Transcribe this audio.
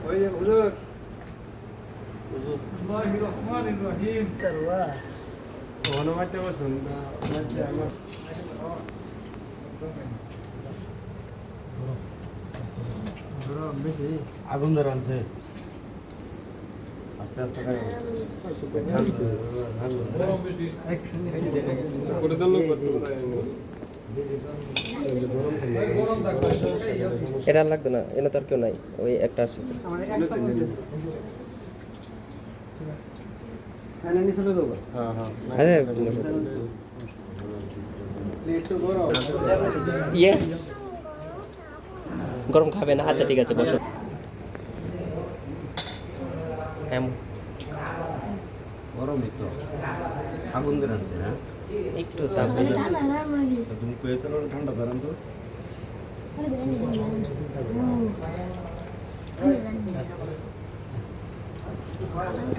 ওই যে হুজুর অনুমানটা বসুন বেশি আগুন ধরে আনছে আস্তে আস্তে এটা লাগবে না, এটা তার কেউ নাই, ওই একটা আছে তো। ইয়েস, গরম খাবে না? আচ্ছা ঠিক আছে, বসো। গরমই তো আগুন ধরে আনছে হ্যাঁ একটু তুমি তো এত ঠান্ডা ধরেন তো